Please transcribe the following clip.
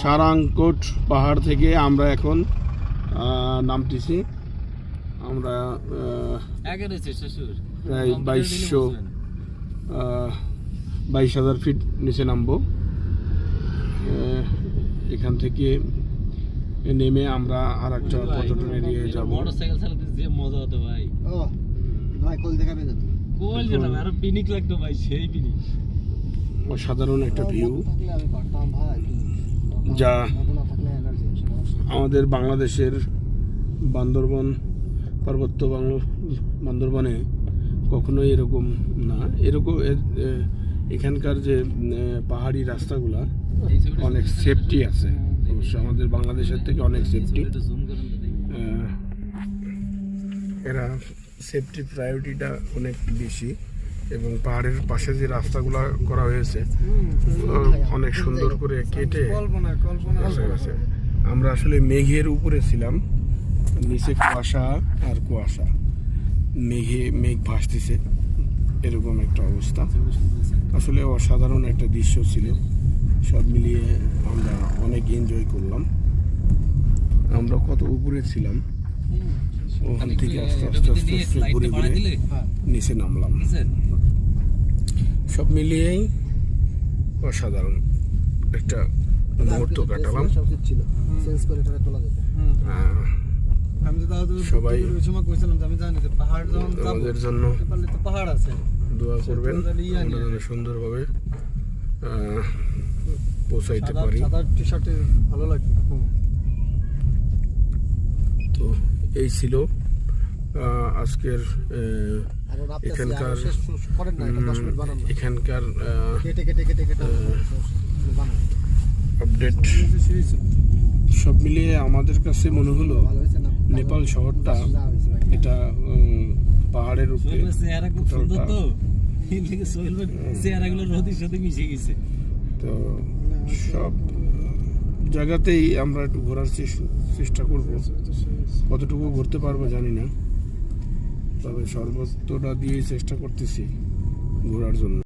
সারাংকোট পাহাড় থেকে আমরা এখন নামতেছি। আমরা প্রায় 22,000 ফিট নিচে নামবো। এখান থেকে নেমে আমরা আর একটা পর্যটন এরিয়ায় যাবো। অসাধারণ একটা ভিউ, যা আমাদের বাংলাদেশের বান্দরবন পার্বত্য বান্দরবনে কখনোই এরকম না। এরকম এখানকার যে পাহাড়ি রাস্তাগুলা অনেক সেফটি আছে, অবশ্য আমাদের বাংলাদেশের থেকে অনেক সেফটি। এরা সেফটি প্রায়োরিটিটা অনেক বেশি, এবং পাহাড়ের পাশে যে রাস্তাগুলো করা হয়েছে অনেক সুন্দর করে কেটে গেছে। আমরা আসলে মেঘের উপরে ছিলাম, নিচে কুয়াশা আর কুয়াশা, মেঘ ভাসতেছে, এরকম একটা অবস্থা। আসলে অসাধারণ একটা দৃশ্য ছিল। সব মিলিয়ে আমরা অনেক এনজয় করলাম। আমরা কত উপরে ছিলাম, ওখান থেকে আস্তে আস্তে আস্তে আস্তে ঘুরে ঘুরে নিচে নামলাম। সব মিলিয়েই অসাধারণ একটা মুহূর্ত কাটালাম। সবাই আমাদের জন্য দোয়া করবেন, আমরা যেন সুন্দরভাবে পৌঁছাইতে পারি। তো এই ছিল এখানকার আপডেট। সব মিলিয়ে আমাদের কাছে মনে হলো নেপাল শহরটা এটা পাহাড়ের উপরে, তো সব জায়গাতেই আমরা একটু ঘোরার চেষ্টা করব। কতটুকু ঘুরতে পারবো জানি না, তবে সর্বত্রটা দিয়ে চেষ্টা করতেছি ঘোরার জন্য।